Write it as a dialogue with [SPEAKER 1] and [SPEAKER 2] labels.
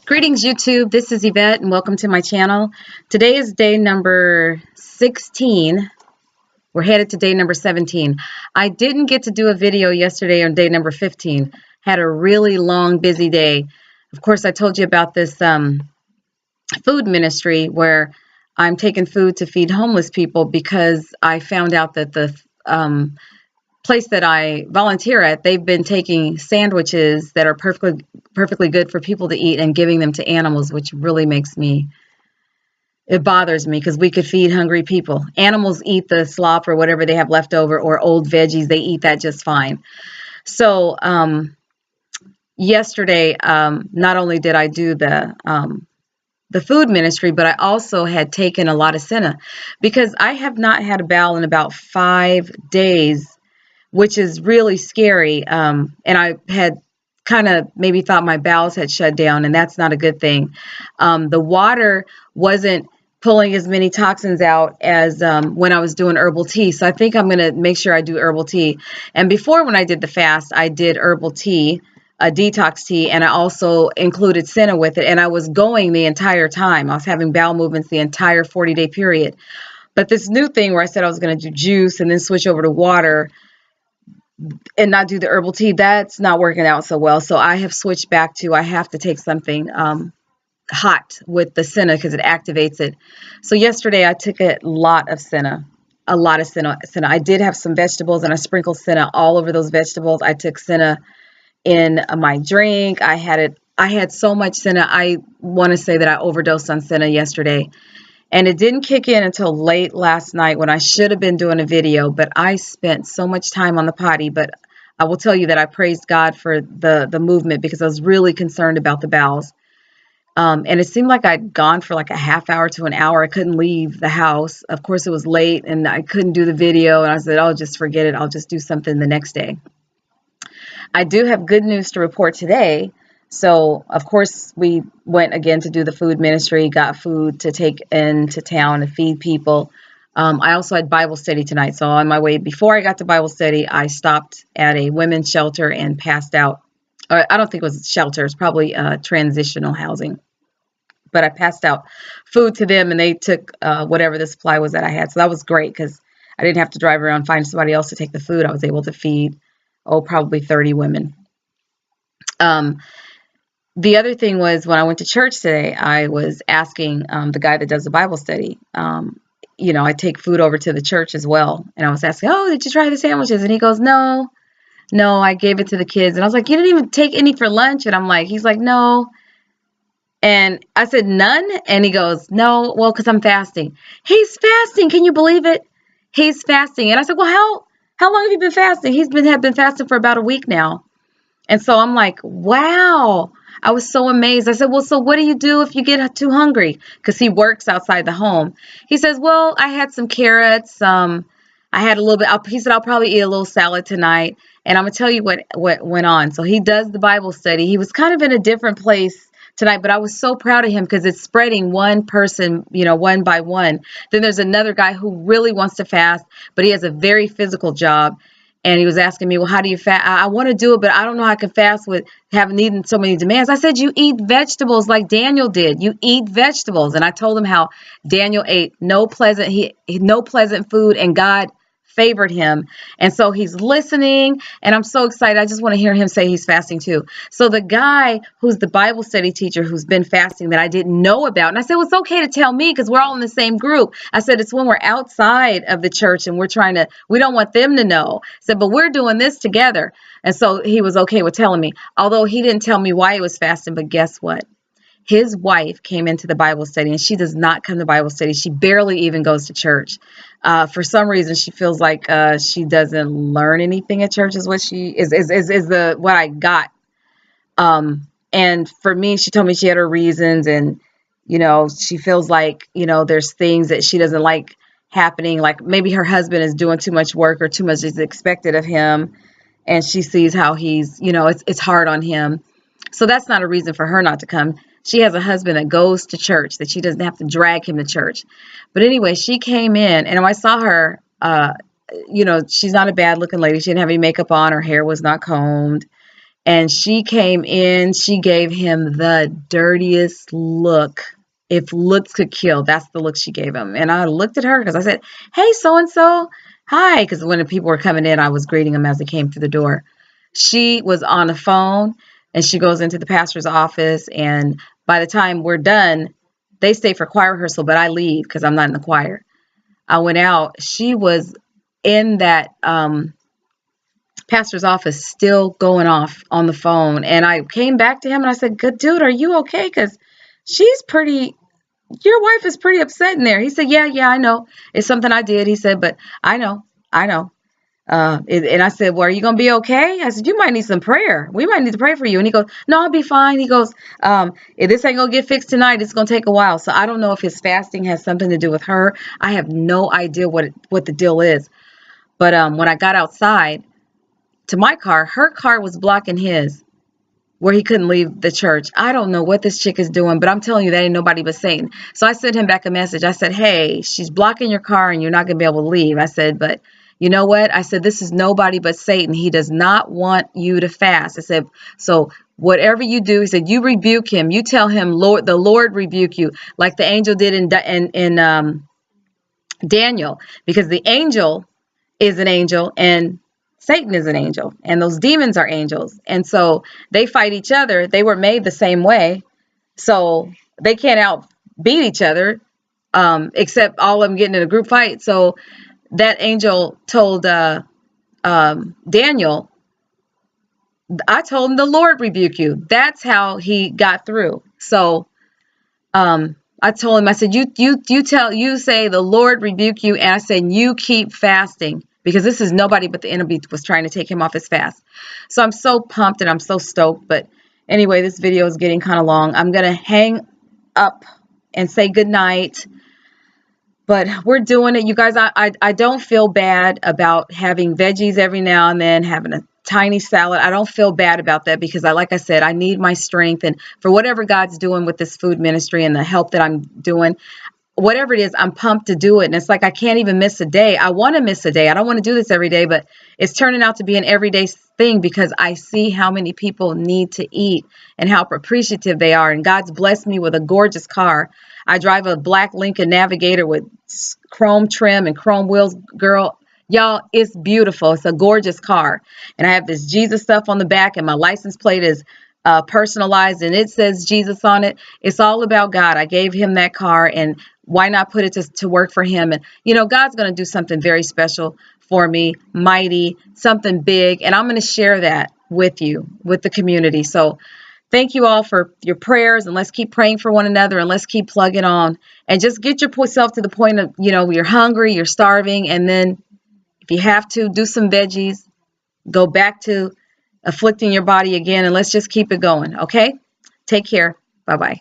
[SPEAKER 1] Greetings, YouTube. This is Yvette, and welcome to my channel. Today is day number 16. We're headed to day number 17. I didn't get to do a video yesterday on day number 15. Had a really long, busy day. Of course, I told you about this food ministry where I'm taking food to feed homeless people because I found out that the place that I volunteer at, they've been taking sandwiches that are perfectly good for people to eat and giving them to animals, which really it bothers me because we could feed hungry people. Animals eat the slop or whatever they have left over, or old veggies. They eat that just fine. So yesterday, not only did I do the food ministry, but I also had taken a lot of senna because I have not had a bowel in about 5 days, which is really scary. And I had kind of maybe thought my bowels had shut down, and that's not a good thing. The water wasn't pulling as many toxins out as when I was doing herbal tea. So I think I'm going to make sure I do herbal tea. And before, when I did the fast, I did herbal tea, a detox tea, and I also included senna with it. And I was going the entire time. I was having bowel movements the entire 40-day period. But this new thing where I said I was going to do juice and then switch over to water and not do the herbal tea, that's not working out so well. So I have switched back to, I have to take something hot with the senna because it activates it. So yesterday I took a lot of senna. I did have some vegetables, and I sprinkled senna all over those vegetables. I took senna in my drink. I had so much senna. I want to say that I overdosed on senna yesterday. And it didn't kick in until late last night when I should have been doing a video, but I spent so much time on the potty. But I will tell you that I praised God for the movement because I was really concerned about the bowels. And it seemed like I'd gone for like a half hour to an hour. I couldn't leave the house. Of course, it was late and I couldn't do the video. And I said, oh, just forget it. I'll just do something the next day. I do have good news to report today. So, of course, we went again to do the food ministry, got food to take into town and feed people. I also had Bible study tonight. So on my way, before I got to Bible study, I stopped at a women's shelter and passed out. Or I don't think it was a shelter. It's probably transitional housing. But I passed out food to them, and they took whatever the supply was that I had. So that was great because I didn't have to drive around and find somebody else to take the food. I was able to feed, probably 30 women. The other thing was when I went to church today, I was asking the guy that does the Bible study, I take food over to the church as well. And I was asking, oh, did you try the sandwiches? And he goes, no, I gave it to the kids. And I was like, you didn't even take any for lunch? And he's like, no. And I said, none? And he goes, no, well, because I'm fasting. He's fasting. Can you believe it? He's fasting. And I said, well, how long have you been fasting? He's been fasting for about a week now. And so I'm like, wow. I was so amazed. I said, well, so what do you do if you get too hungry? Because he works outside the home. He says, well, I had some carrots. I had a little bit. He said, I'll probably eat a little salad tonight. And I'm going to tell you what went on. So he does the Bible study. He was kind of in a different place tonight, but I was so proud of him because it's spreading one person, one by one. Then there's another guy who really wants to fast, but he has a very physical job. And he was asking me, well, how do you fast? I want to do it, but I don't know how I can fast with needing so many demands. I said, you eat vegetables like Daniel did. You eat vegetables. And I told him how Daniel ate no pleasant food, and God favored him. And so he's listening, and I'm so excited. I just want to hear him say he's fasting too. So the guy who's the Bible study teacher who's been fasting that I didn't know about, and I said, well, it's okay to tell me because we're all in the same group. I said, it's when we're outside of the church and we don't want them to know. I said, but we're doing this together. And so he was okay with telling me, although he didn't tell me why he was fasting. But guess what? His wife came into the Bible study, and she does not come to Bible study. She barely even goes to church. For some reason, she feels like she doesn't learn anything at church. Is what she is what I got. And for me, she told me she had her reasons, and she feels like there's things that she doesn't like happening. Like maybe her husband is doing too much work or too much is expected of him, and she sees how he's it's hard on him. So that's not a reason for her not to come. She has a husband that goes to church, that she doesn't have to drag him to church. But anyway, she came in, and when I saw her, she's not a bad looking lady. She didn't have any makeup on. Her hair was not combed. And she came in, she gave him the dirtiest look. If looks could kill, that's the look she gave him. And I looked at her because I said, "Hey, so and so, hi." Because when the people were coming in, I was greeting them as they came through the door. She was on the phone, and she goes into the pastor's office. And by the time we're done, they stay for choir rehearsal, but I leave because I'm not in the choir. I went out. She was in that pastor's office still going off on the phone. And I came back to him and I said, "Good dude, are you okay? Because she's pretty, your wife is pretty upset in there." He said, "Yeah, I know. It's something I did." He said, "But I know. And I said, "Well, are you going to be okay?" I said, "You might need some prayer. We might need to pray for you." And he goes, "No, I'll be fine." He goes, "If this ain't going to get fixed tonight, it's going to take a while." So I don't know if his fasting has something to do with her. I have no idea what the deal is. But when I got outside to my car, her car was blocking his, where he couldn't leave the church. I don't know what this chick is doing, but I'm telling you, that ain't nobody but Satan. So I sent him back a message. I said, "Hey, she's blocking your car and you're not going to be able to leave." I said, "But you know what?" I said, "This is nobody but Satan. He does not want you to fast." I said, "So whatever you do," he said, "you rebuke him. You tell him, Lord, the Lord rebuke you," like the angel did in Daniel, because the angel is an angel and Satan is an angel, and those demons are angels. And so they fight each other. They were made the same way. So they can't outbeat each other, except all of them getting in a group fight. So that angel told Daniel, "I told him, the Lord rebuke you." That's how he got through. So I told him, I said, you say the Lord rebuke you. And I said, you keep fasting, because this is nobody but the enemy was trying to take him off his fast. So I'm so pumped and I'm so stoked. But anyway, this video is getting kind of long. I'm going to hang up and say good night. But we're doing it. You guys, I don't feel bad about having veggies every now and then, having a tiny salad. I don't feel bad about that, because like I said, I need my strength. And for whatever God's doing with this food ministry and the help that I'm doing, whatever it is, I'm pumped to do it. And it's like I can't even miss a day. I want to miss a day. I don't want to do this every day, but it's turning out to be an everyday thing, because I see how many people need to eat and how appreciative they are. And God's blessed me with a gorgeous car. I drive a black Lincoln Navigator with chrome trim and chrome wheels. Girl, y'all, it's beautiful. It's a gorgeous car. And I have this Jesus stuff on the back, and my license plate is personalized, and it says Jesus on it. It's all about God. I gave him that car, and why not put it to work for him? And, God's going to do something very special for me, mighty, something big. And I'm going to share that with you, with the community. So thank you all for your prayers, and let's keep praying for one another, and let's keep plugging on, and just get yourself to the point of, you're hungry, you're starving. And then if you have to, do some veggies, go back to afflicting your body again, and let's just keep it going. Okay? Take care. Bye-bye.